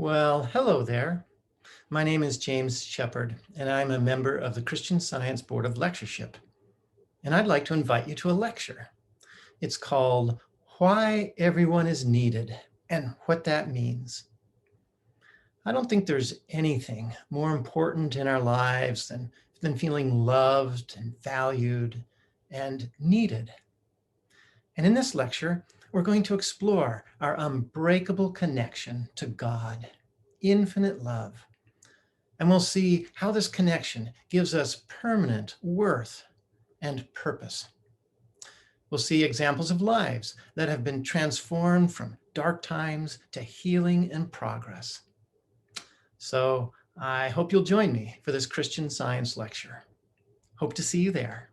Well, hello there. My name is James Shepard, and I'm a member of the Christian Science Board of Lectureship. And I'd like to invite you to a lecture. It's called Why Everyone is Needed and What That Means. I don't think there's anything more important in our lives than feeling loved and valued and needed. And in this lecture, we're going to explore our unbreakable connection to God, infinite love. And we'll see how this connection gives us permanent worth and purpose. We'll see examples of lives that have been transformed from dark times to healing and progress. So I hope you'll join me for this Christian Science lecture. Hope to see you there.